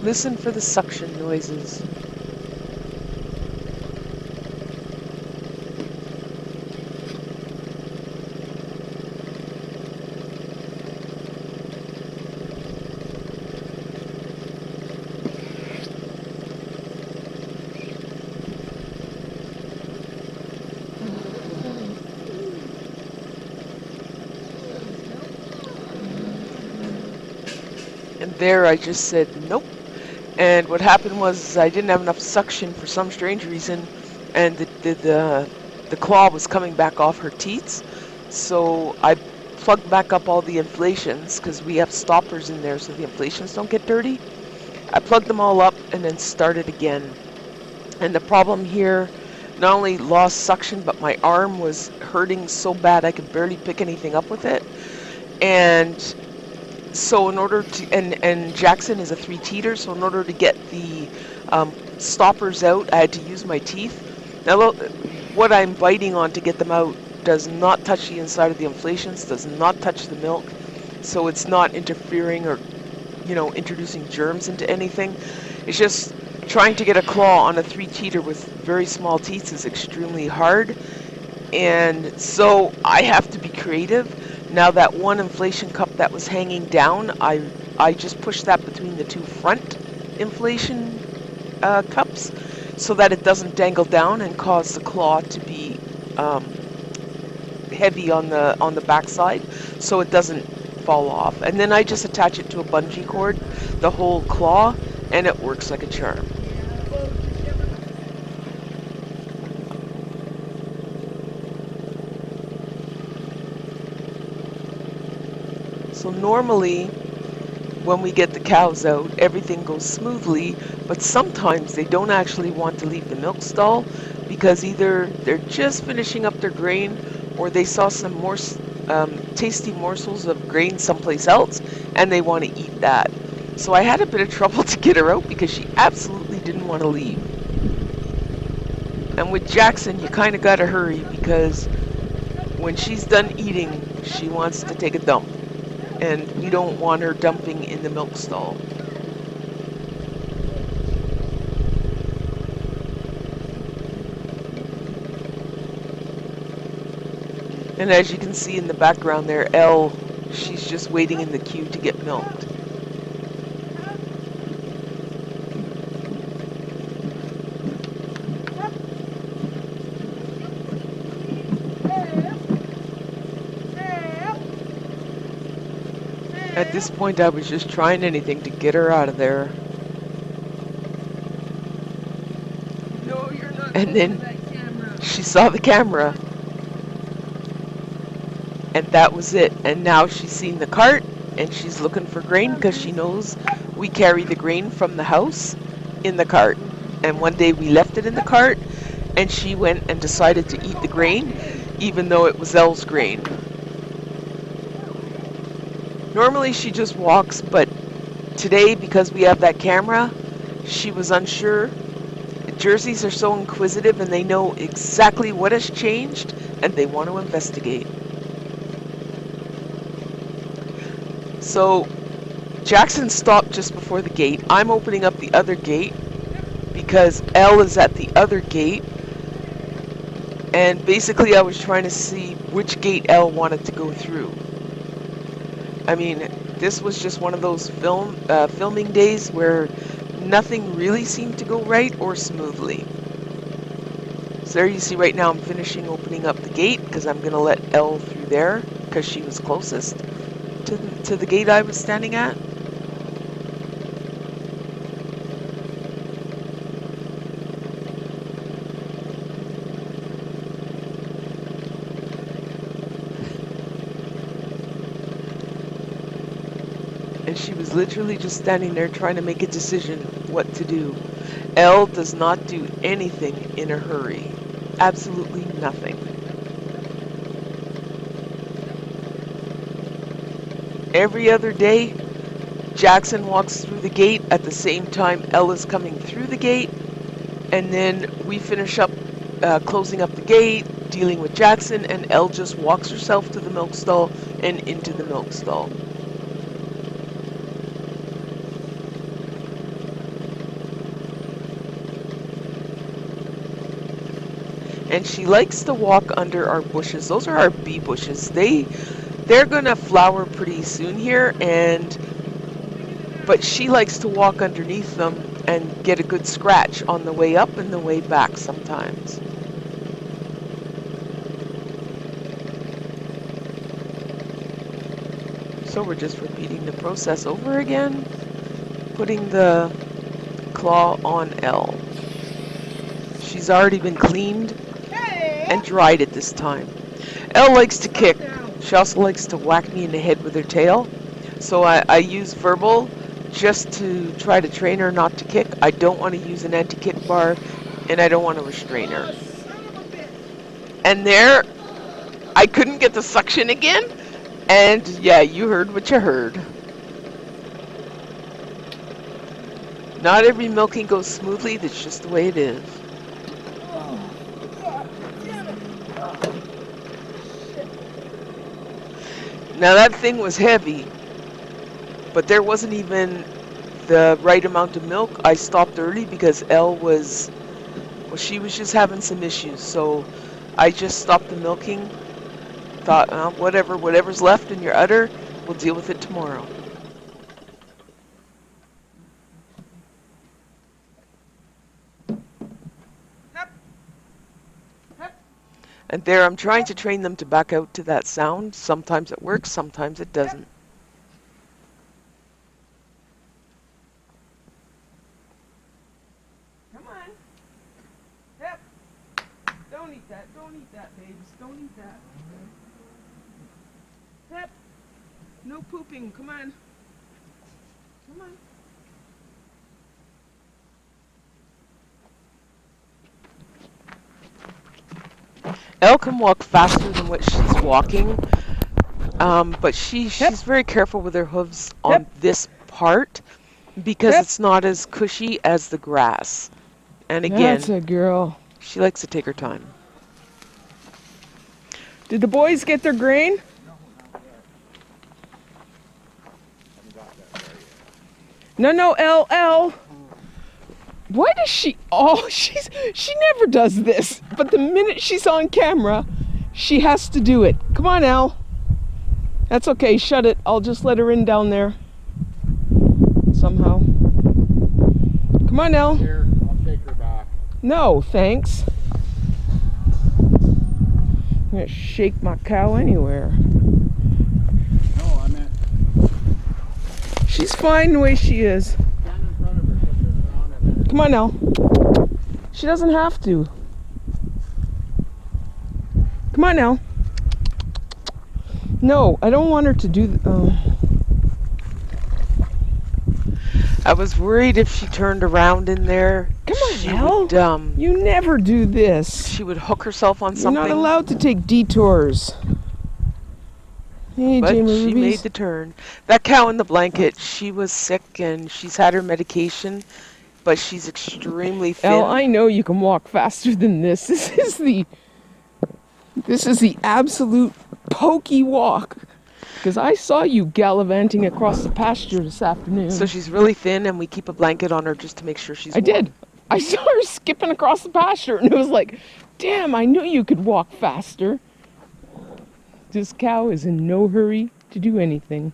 Listen for the suction noises. And there I just said nope. And what happened was I didn't have enough suction for some strange reason, and the claw was coming back off her teats. So I plugged back up all the inflations because we have stoppers in there so the inflations don't get dirty. I plugged them all up and then started again. And the problem here, not only lost suction, but my arm was hurting so bad I could barely pick anything up with it. And so in order to, and Jackson is a 3-teater, so in order to get the stoppers out, I had to use my teeth. Now, what I'm biting on to get them out does not touch the inside of the inflations, does not touch the milk, so it's not interfering or, introducing germs into anything. It's just trying to get a claw on a 3-teater with very small teeth is extremely hard, and so I have to be creative. Now that one inflation cup that was hanging down, I just pushed that between the two front inflation cups so that it doesn't dangle down and cause the claw to be heavy on the backside, so it doesn't fall off. And then I just attach it to a bungee cord, the whole claw, and it works like a charm. So normally, when we get the cows out, everything goes smoothly, but sometimes they don't actually want to leave the milk stall because either they're just finishing up their grain or they saw some more tasty morsels of grain someplace else and they want to eat that. So I had a bit of trouble to get her out because she absolutely didn't want to leave. And with Jackson, you kind of got to hurry because when she's done eating, she wants to take a dump. And we don't want her dumping in the milk stall. And as you can see in the background there, Elle, she's just waiting in the queue to get milked. At this point, I was just trying anything to get her out of there. No, you're not. And then that camera. She saw the camera. And that was it. And now she's seen the cart and she's looking for grain because she knows we carry the grain from the house in the cart. And one day we left it in the cart and she went and decided to eat the grain even though it was Elle's grain. Normally she just walks, but today, because we have that camera, she was unsure. Jerseys are so inquisitive and they know exactly what has changed and they want to investigate. So Jackson stopped just before the gate. I'm opening up the other gate because Elle is at the other gate. And basically I was trying to see which gate Elle wanted to go through. I mean, this was just one of those filming days where nothing really seemed to go right or smoothly. So there you see right now I'm finishing opening up the gate because I'm going to let Elle through there because she was closest to the gate I was standing at. And she was literally just standing there trying to make a decision what to do. Elle does not do anything in a hurry. Absolutely nothing. Every other day, Jackson walks through the gate at the same time Elle is coming through the gate, and then we finish up closing up the gate, dealing with Jackson, and Elle just walks herself to the milk stall and into the milk stall. And she likes to walk under our bushes. Those are our bee bushes. They're gonna flower pretty soon here, and but she likes to walk underneath them and get a good scratch on the way up and the way back sometimes. So we're just repeating the process over again, putting the claw on Elle. She's already been cleaned and dried at this time. Elle likes to kick. She also likes to whack me in the head with her tail. So I use verbal just to try to train her not to kick. I don't want to use an anti-kick bar, and I don't want to restrain her. And there, I couldn't get the suction again. And yeah, you heard what you heard. Not every milking goes smoothly. That's just the way it is. Now that thing was heavy, but there wasn't even the right amount of milk. I stopped early because Elle was, well, she was just having some issues. So I just stopped the milking. Thought, whatever's left in your udder, we'll deal with it tomorrow. And there, I'm trying to train them to back out to that sound. Sometimes it works, sometimes it doesn't. Come on. Yep. Don't eat that. Don't eat that, babes. Don't eat that. Yep. No pooping. Come on. Come on. Elle can walk faster than what she's walking, but she's very careful with her hooves on this part because it's not as cushy as the grass. And again, That's a girl. she likes to take her time. Did the boys get their grain? No, L. Why does she? Oh, she never does this. But the minute she's on camera, she has to do it. Come on, Al. That's okay. Shut it. I'll just let her in down there. Somehow. Come on, Al. Here, I'll take her back. No, thanks. I'm gonna shake my cow anywhere. No, I meant She's fine the way she is. stand in front of her, so turn around and then. Come on now. She doesn't have to. Come on now. No, I don't want her to do. I was worried if she turned around in there, Come on, she Elle. would You never do this. she would hook herself on You're something. not allowed to take detours. Hey, But Jamie she Rubies. made the turn. That cow in the blanket, she was sick and she's had her medication, but she's extremely thin. Elle, I know you can walk faster than this. This is the absolute pokey walk. Because I saw you gallivanting across the pasture this afternoon. So she's really thin, and we keep a blanket on her just to make sure she's I warm. did. I saw her skipping across the pasture, and it was like, damn, I knew you could walk faster. This cow is in no hurry to do anything.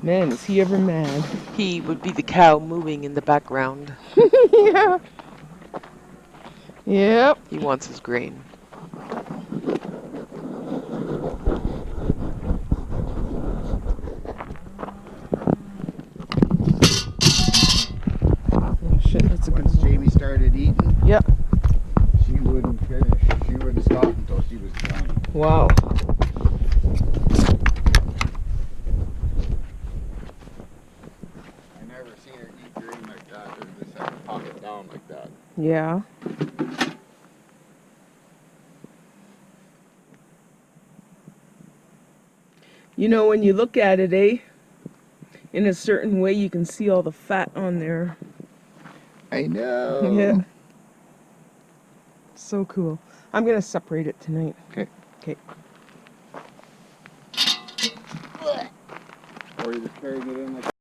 Man, is he ever mad. He would be the cow mooing in the background. Yeah. Yep. He wants his grain. Oh, shit, that's a good Once one. Jamie started eating, Yep. she wouldn't finish. She wouldn't stop until she was done. Wow. I never seen her eat grain like that. Or just have to pop it down like that. Yeah. You know, when you look at it, in a certain way, you can see all the fat on there. I know. Yeah. So cool. I'm going to separate it tonight. Okay. Okay. Or you just carried it in like